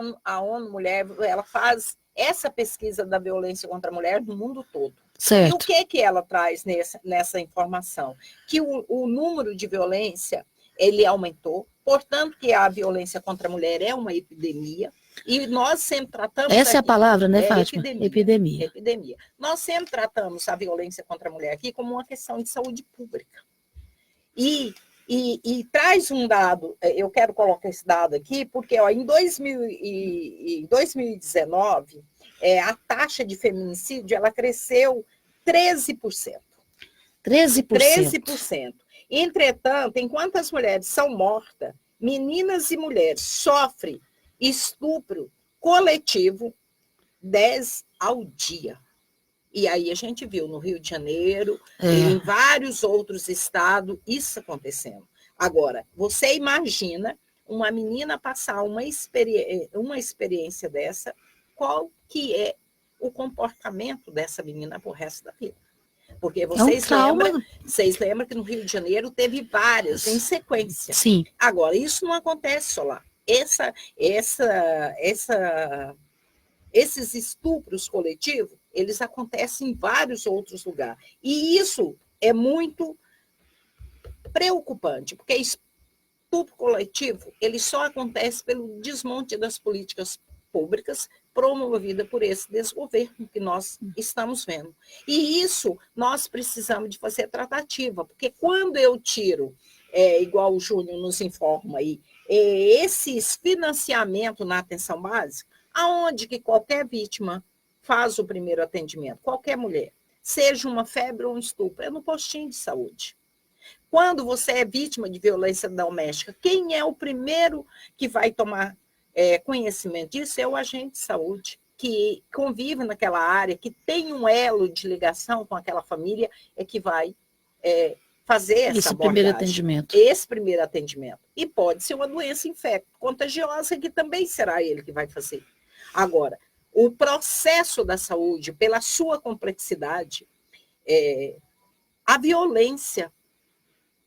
ONU Mulher, ela faz essa pesquisa da violência contra a mulher no mundo todo. Certo. E o que ela traz nessa informação? Que o número de violência, ele aumentou, portanto que a violência contra a mulher é uma epidemia, e nós sempre tratamos... Essa é a palavra, né, Fátima? Epidemia. Nós sempre tratamos a violência contra a mulher aqui como uma questão de saúde pública. E traz um dado, eu quero colocar esse dado aqui, porque em 2019, a taxa de feminicídio ela cresceu 13%. 13%. Entretanto, enquanto as mulheres são mortas, meninas e mulheres sofrem estupro coletivo 10 ao dia. E aí a gente viu no Rio de Janeiro, em vários outros estados, isso acontecendo. Agora, você imagina uma menina passar uma experiência dessa, qual que é o comportamento dessa menina pro resto da vida? Porque vocês lembram que no Rio de Janeiro teve várias em sequência. Sim. Agora, isso não acontece só lá. Esses estupros coletivos, eles acontecem em vários outros lugares. E isso é muito preocupante, porque estupro coletivo, ele só acontece pelo desmonte das políticas públicas promovida por esse desgoverno que nós estamos vendo. E isso nós precisamos de fazer tratativa, porque quando eu tiro, igual o Júnior nos informa aí, esses financiamentos na atenção básica, aonde que qualquer vítima faz o primeiro atendimento, qualquer mulher, seja uma febre ou um estupro, é no postinho de saúde. Quando você é vítima de violência doméstica, quem é o primeiro que vai tomar conhecimento disso é o agente de saúde, que convive naquela área, que tem um elo de ligação com aquela família, que vai fazer essa abordagem. Esse primeiro atendimento. E pode ser uma doença infecto-contagiosa, que também será ele que vai fazer. Agora, o processo da saúde, pela sua complexidade, a violência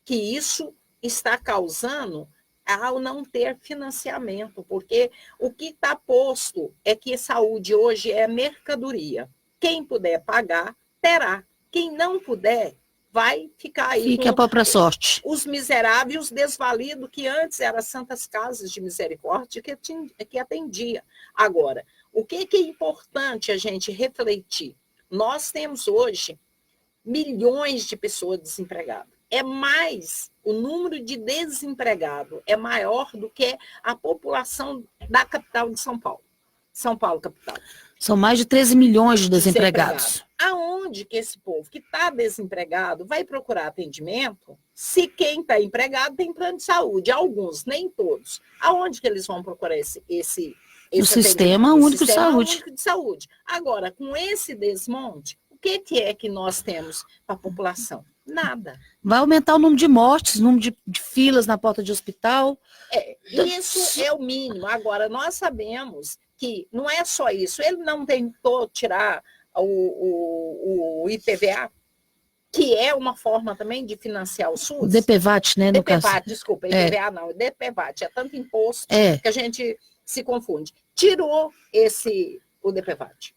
que isso está causando ao não ter financiamento, porque o que está posto é que a saúde hoje é mercadoria. Quem puder pagar, terá. Quem não puder, vai ficar aí. Fica a própria sorte. Os miseráveis, os desvalidos, que antes eram santas casas de misericórdia, que atendia. Agora, o que é importante a gente refletir? Nós temos hoje milhões de pessoas desempregadas. É mais, o número de desempregados é maior do que a população da capital de São Paulo. São Paulo, capital. São mais de 13 milhões de desempregados. Aonde que esse povo que está desempregado vai procurar atendimento se quem está empregado tem plano de saúde? Alguns, nem todos. Aonde que eles vão procurar esse o Sistema Único de Saúde. Único de Saúde. Agora, com esse desmonte, o que é que nós temos para a população? Nada. Vai aumentar o número de mortes, o número de filas na porta de hospital. Isso é o mínimo. Agora, nós sabemos que não é só isso. Ele não tentou tirar o IPVA, que é uma forma também de financiar o SUS. O DPVAT, né, no caso. Desculpa, IPVA não, DPVAT. É tanto imposto que a gente se confunde. Tirou o DPVAT.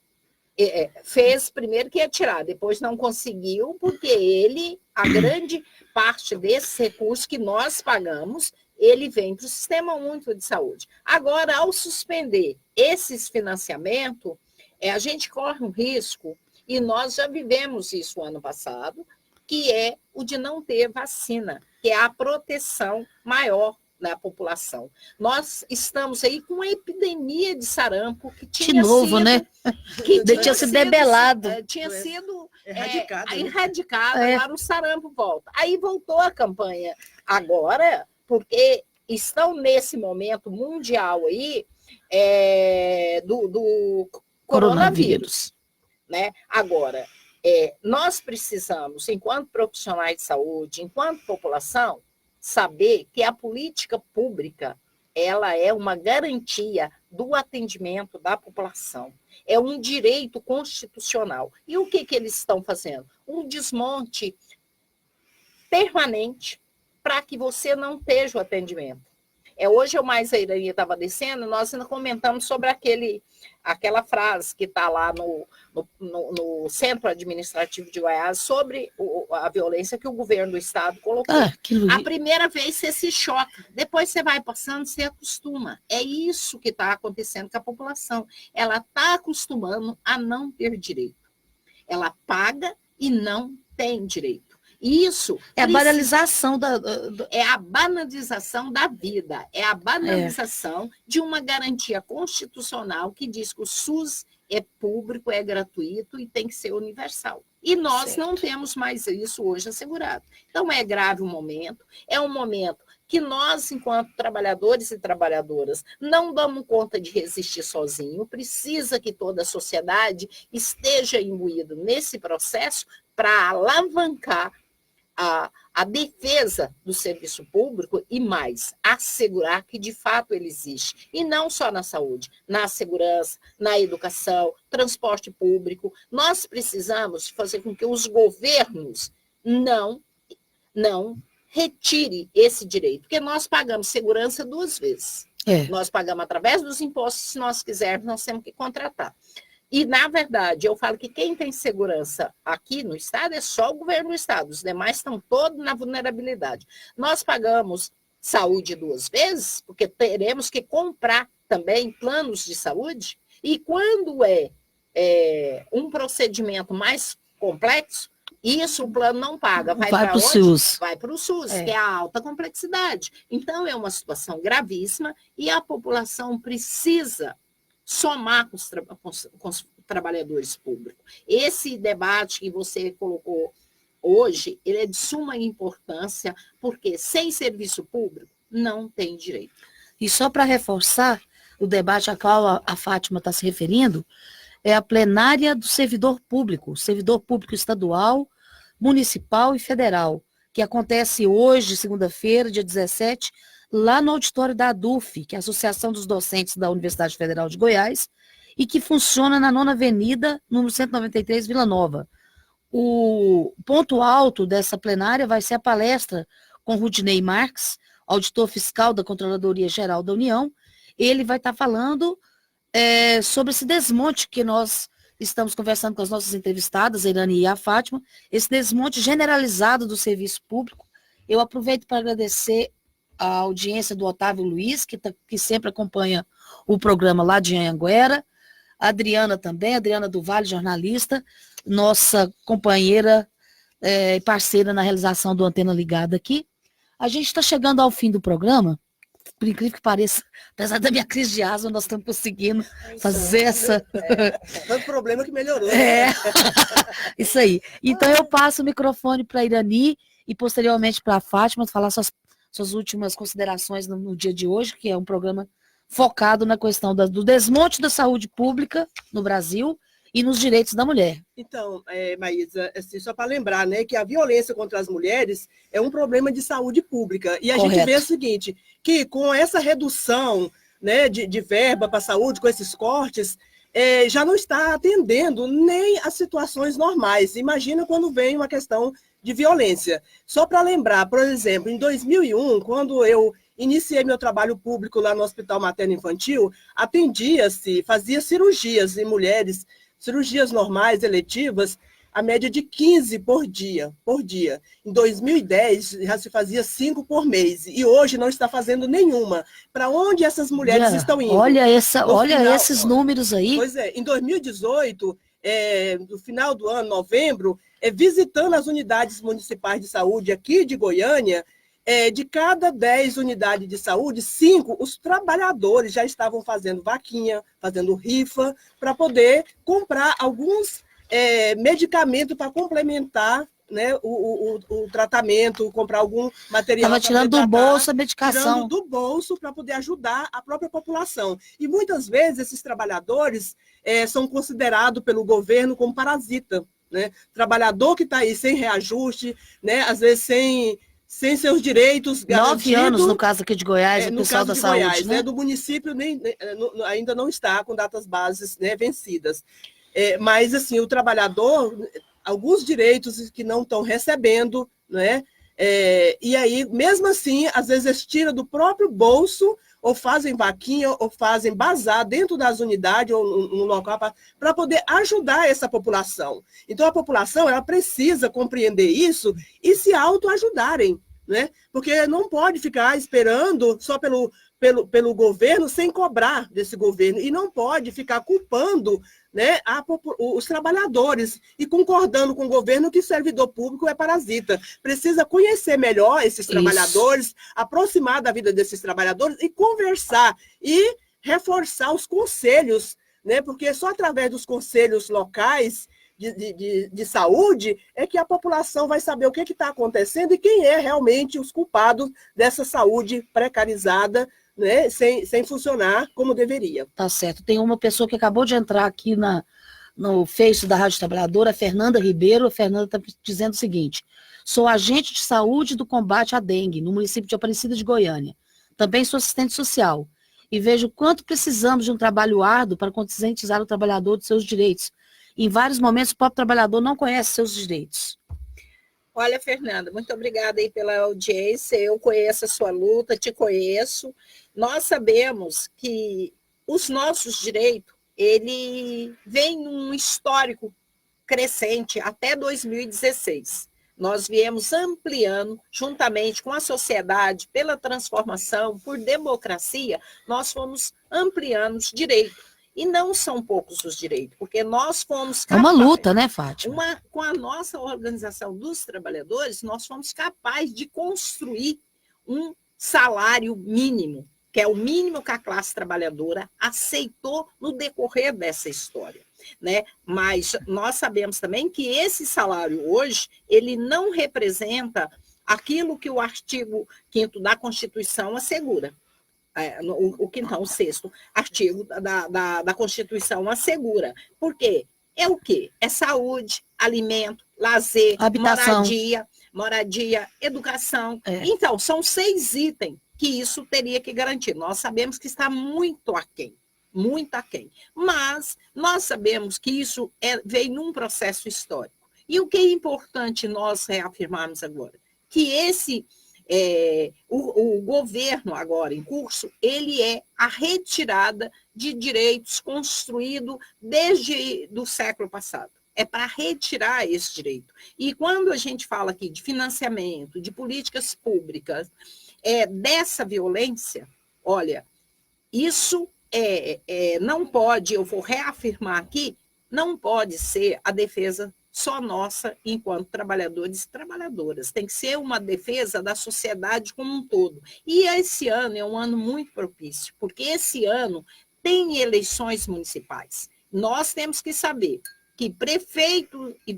Fez primeiro que ia tirar, depois não conseguiu, porque a grande parte desses recursos que nós pagamos, ele vem para o Sistema Único de Saúde. Agora, ao suspender esses financiamentos, a gente corre um risco, e nós já vivemos isso ano passado, que é o de não ter vacina, que é a proteção maior da população. Nós estamos aí com uma epidemia de sarampo que tinha de novo, sido, né? Que tinha sido debelado. Tinha sido erradicado. Agora o sarampo volta. Aí voltou a campanha agora, porque estão nesse momento mundial aí do coronavírus. Né? Agora, nós precisamos, enquanto profissionais de saúde, enquanto população, saber que a política pública ela é uma garantia do atendimento da população. É um direito constitucional. E o que eles estão fazendo? Um desmonte permanente para que você não esteja o atendimento. Hoje eu mais a Irani estava descendo, nós ainda comentamos sobre aquela frase que está lá no Centro Administrativo de Goiás sobre a violência que o governo do estado colocou. A primeira vez você se choca, depois você vai passando, você acostuma. É isso que está acontecendo com a população. Ela está acostumando a não ter direito. Ela paga e não tem direito. Isso a banalização é a banalização da vida, é a banalização de uma garantia constitucional que diz que o SUS é público, é gratuito e tem que ser universal. E nós não temos mais isso hoje assegurado. Então é grave o momento, é um momento que nós, enquanto trabalhadores e trabalhadoras, não damos conta de resistir sozinho, precisa que toda a sociedade esteja imbuída nesse processo para alavancar a defesa do serviço público e mais, assegurar que de fato ele existe. E não só na saúde, na segurança, na educação, transporte público. Nós precisamos fazer com que os governos não retirem esse direito, porque nós pagamos segurança 2 vezes. Nós pagamos através dos impostos, se nós quisermos, nós temos que contratar. E, na verdade, eu falo que quem tem segurança aqui no Estado é só o governo do Estado, os demais estão todos na vulnerabilidade. Nós pagamos saúde 2 vezes, porque teremos que comprar também planos de saúde, e quando um procedimento mais complexo, isso o plano não paga. Vai para o SUS. Vai para o SUS, que é a alta complexidade. Então, é uma situação gravíssima e a população precisa somar com os trabalhadores públicos. Esse debate que você colocou hoje, ele é de suma importância, porque sem serviço público não tem direito. E só para reforçar o debate a qual a Fátima está se referindo, é a plenária do servidor público estadual, municipal e federal, que acontece hoje, segunda-feira, dia 17, lá no auditório da ADUF, que é a Associação dos Docentes da Universidade Federal de Goiás, e que funciona na 9ª Avenida, número 193, Vila Nova. O ponto alto dessa plenária vai ser a palestra com Rudinei Marques, auditor fiscal da Controladoria Geral da União. Ele vai estar falando sobre esse desmonte que nós estamos conversando com as nossas entrevistadas, a Irani e a Fátima, esse desmonte generalizado do serviço público. Eu aproveito para agradecer a audiência do Otávio Luiz, que sempre acompanha o programa lá de Anhanguera, a Adriana também, Adriana do Vale, jornalista, nossa companheira e parceira na realização do Antena Ligada aqui. A gente está chegando ao fim do programa, por incrível que pareça, apesar da minha crise de asma, nós estamos conseguindo fazer essa... Tanto problema que melhorou. Isso aí. Então eu passo o microfone para a Irani e posteriormente para a Fátima falar suas últimas considerações no dia de hoje, que é um programa focado na questão do desmonte da saúde pública no Brasil e nos direitos da mulher. Então, Maísa, assim, só para lembrar, né, que a violência contra as mulheres é um problema de saúde pública. E a gente vê o seguinte, que com essa redução, né, de verba para a saúde, com esses cortes, já não está atendendo nem as situações normais. Imagina quando vem uma questão de violência. Só para lembrar, por exemplo, em 2001, quando eu iniciei meu trabalho público lá no Hospital Materno Infantil, atendia-se, fazia cirurgias em mulheres, cirurgias normais, eletivas, a média de 15 por dia. Em 2010, já se fazia 5 por mês. E hoje não está fazendo nenhuma. Para onde essas mulheres estão indo? Olha esses números aí. Pois é, em 2018, no final do ano, novembro, visitando as unidades municipais de saúde aqui de Goiânia, de cada 10 unidades de saúde, 5, os trabalhadores já estavam fazendo vaquinha, fazendo rifa, para poder comprar alguns medicamentos para complementar, né, o tratamento, comprar algum material. Estava tirando do bolso a medicação. Tirando do bolso para poder ajudar a própria população. E muitas vezes esses trabalhadores são considerados pelo governo como parasita, né? Trabalhador que está aí sem reajuste, né, às vezes sem seus direitos garantidos. 9 anos, no caso aqui de Goiás, o pessoal da saúde, Goiás, né? Do município ainda não está com datas bases, né, vencidas. Mas, assim, o trabalhador, alguns direitos que não estão recebendo, né? E aí, mesmo assim, às vezes eles tiram do próprio bolso, ou fazem vaquinha, ou fazem bazar dentro das unidades, ou no local, para poder ajudar essa população. Então, a população ela precisa compreender isso e se autoajudarem, né? Porque não pode ficar esperando só pelo governo sem cobrar desse governo, e não pode ficar culpando, né, os trabalhadores e concordando com o governo que servidor público é parasita. Precisa conhecer melhor esses trabalhadores, aproximar da vida desses trabalhadores e conversar e reforçar os conselhos, né, porque só através dos conselhos locais de saúde é que a população vai saber o que está acontecendo e quem é realmente os culpados dessa saúde precarizada, né, sem funcionar como deveria. Tá certo. Tem uma pessoa que acabou de entrar aqui no Face da Rádio Trabalhadora, a Fernanda Ribeiro. A Fernanda está dizendo o seguinte: sou agente de saúde do combate à dengue no município de Aparecida de Goiânia. Também sou assistente social e vejo quanto precisamos de um trabalho árduo para conscientizar o trabalhador de seus direitos. Em vários momentos, o próprio trabalhador não conhece seus direitos. Olha, Fernanda, muito obrigada aí pela audiência. Eu conheço a sua luta, te conheço. Nós sabemos que os nossos direitos, ele vem num histórico crescente até 2016. Nós viemos ampliando, juntamente com a sociedade, pela transformação, por democracia, nós fomos ampliando os direitos. E não são poucos os direitos, porque nós fomos capazes... É uma luta, né, Fátima? Com a nossa organização dos trabalhadores, nós fomos capazes de construir um salário mínimo, que é o mínimo que a classe trabalhadora aceitou no decorrer dessa história, né? Mas nós sabemos também que esse salário hoje, ele não representa aquilo que o artigo 5º da Constituição assegura. O sexto artigo da Constituição assegura. Por quê? É o quê? É saúde, alimento, lazer, habitação, moradia, educação. Então, são 6 itens que isso teria que garantir. Nós sabemos que está muito aquém. Mas nós sabemos que isso veio num processo histórico. E o que é importante nós reafirmarmos agora? Que o governo agora em curso, ele é a retirada de direitos construídos desde do século passado. É para retirar esse direito. E quando a gente fala aqui de financiamento, de políticas públicas, dessa violência, olha, isso não pode, eu vou reafirmar aqui, não pode ser a defesa só nossa enquanto trabalhadores e trabalhadoras. Tem que ser uma defesa da sociedade como um todo. E esse ano é um ano muito propício, porque esse ano tem eleições municipais. Nós temos que saber que prefeitos e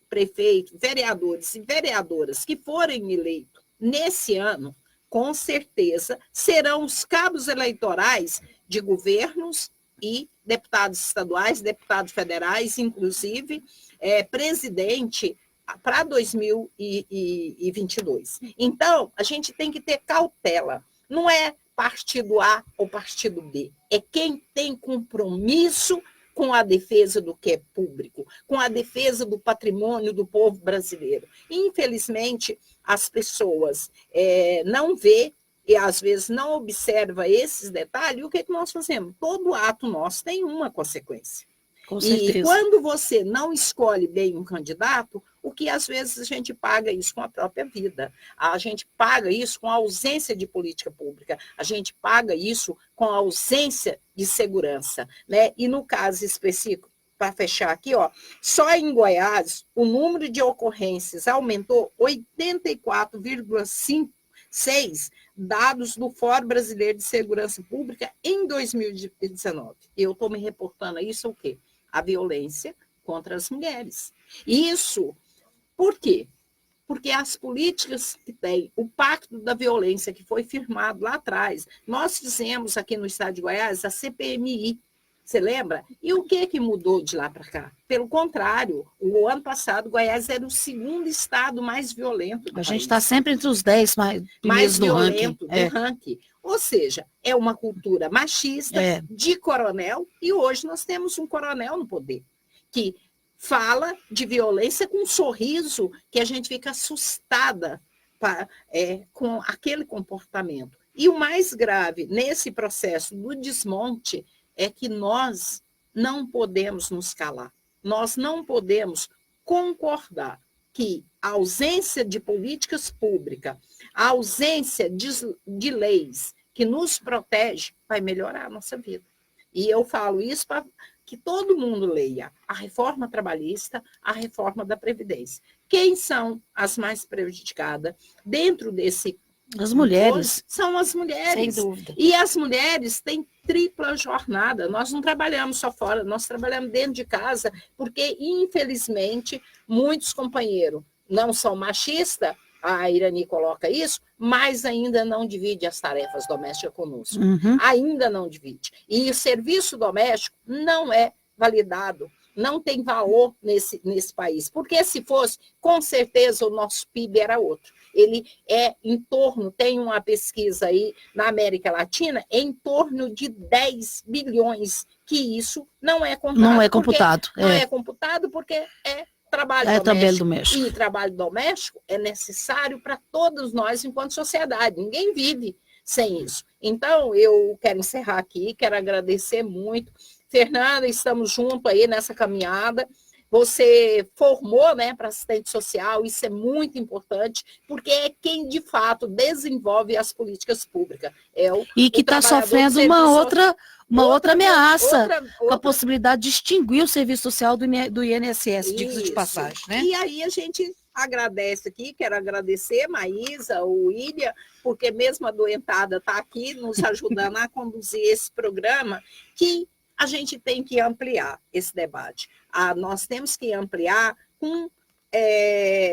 prefeitos, vereadores e vereadoras que forem eleitos nesse ano, com certeza, serão os cabos eleitorais de governos e deputados estaduais, deputados federais, inclusive presidente para 2022. Então, a gente tem que ter cautela. Não é partido A ou partido B. É quem tem compromisso com a defesa do que é público, com a defesa do patrimônio do povo brasileiro. Infelizmente, as pessoas não vê e às vezes não observa esses detalhes. O que nós fazemos? Todo ato nosso tem uma consequência. Com certeza. E quando você não escolhe bem um candidato, o que às vezes a gente paga isso com a própria vida. A gente paga isso com a ausência de política pública. A gente paga isso com a ausência de segurança, né? E no caso específico, para fechar aqui, só em Goiás, o número de ocorrências aumentou 84,6%, dados do Fórum Brasileiro de Segurança Pública em 2019. Eu estou me reportando a isso o quê? A violência contra as mulheres. Isso, por quê? Porque as políticas que têm, o Pacto da Violência, que foi firmado lá atrás, nós fizemos aqui no estado de Goiás a CPMI, você lembra? E o que mudou de lá para cá? Pelo contrário, o ano passado, Goiás era o segundo estado mais violento do país. A gente está sempre entre os 10 mais do violento ranking. do ranking. Ou seja, é uma cultura machista, de coronel, e hoje nós temos um coronel no poder, que fala de violência com um sorriso que a gente fica assustada com aquele comportamento. E o mais grave nesse processo do desmonte é que nós não podemos nos calar. Nós não podemos concordar que a ausência de políticas públicas, a ausência de leis que nos protege vai melhorar a nossa vida. E eu falo isso para que todo mundo leia a reforma trabalhista, a reforma da Previdência. Quem são as mais prejudicadas dentro desse... As mulheres. São as mulheres. Sem dúvida. E as mulheres têm tripla jornada. Nós não trabalhamos só fora, nós trabalhamos dentro de casa, porque, infelizmente, muitos companheiros não são machistas, a Irani coloca isso, mas ainda não divide as tarefas domésticas conosco. Uhum. Ainda não divide. E o serviço doméstico não é validado, não tem valor nesse país. Porque se fosse, com certeza o nosso PIB era outro. Ele é em torno, tem uma pesquisa aí na América Latina, em torno de 10 bilhões, que isso não é computado. Não é computado. Não é computado porque é trabalho doméstico. E trabalho doméstico é necessário para todos nós enquanto sociedade. Ninguém vive sem isso. Então, eu quero encerrar aqui, quero agradecer muito. Fernanda, estamos juntos aí nessa caminhada. Você formou, né, para assistente social, isso é muito importante, porque é quem, de fato, desenvolve as políticas públicas. E que está sofrendo uma outra ameaça, com a possibilidade de extinguir o serviço social do INSS, diga-se de passagem. Né? E aí a gente agradece aqui, quero agradecer a Maísa, o William, porque mesmo adoentada está aqui nos ajudando a conduzir esse programa, que a gente tem que ampliar esse debate. Nós temos que ampliar com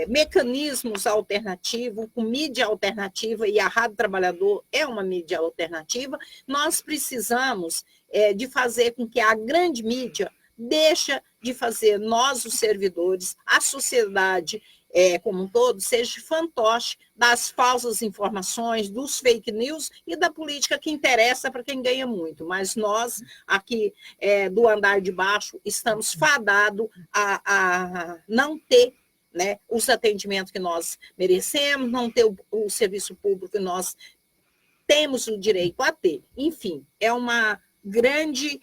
mecanismos alternativos, com mídia alternativa, e a Rádio Trabalhador é uma mídia alternativa. Nós precisamos de fazer com que a grande mídia deixe de fazer nós, os servidores, a sociedade como um todo, seja fantoche das falsas informações, dos fake news e da política que interessa para quem ganha muito. Mas nós, aqui do andar de baixo, estamos fadados a não ter, né, os atendimentos que nós merecemos, não ter o serviço público que nós temos o direito a ter. Enfim, é uma grande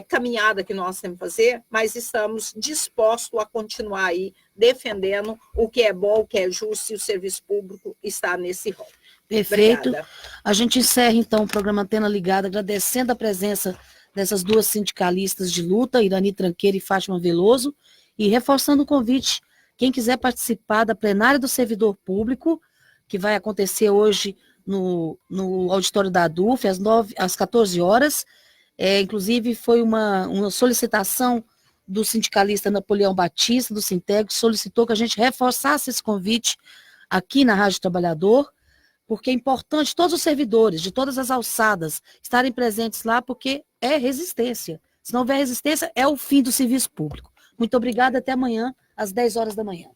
caminhada que nós temos que fazer, mas estamos dispostos a continuar aí defendendo o que é bom, o que é justo, e o serviço público está nesse rol. Perfeito. Obrigada. A gente encerra, então, o programa Antena Ligada, agradecendo a presença dessas duas sindicalistas de luta, Irani Tranqueira e Fátima Veloso, e reforçando o convite, quem quiser participar da plenária do servidor público, que vai acontecer hoje no auditório da ADUF, às 14 horas, inclusive foi uma solicitação do sindicalista Napoleão Batista, do Sinteg, que solicitou que a gente reforçasse esse convite aqui na Rádio Trabalhador, porque é importante todos os servidores, de todas as alçadas, estarem presentes lá, porque é resistência. Se não houver resistência, é o fim do serviço público. Muito obrigada, até amanhã, às 10 horas da manhã.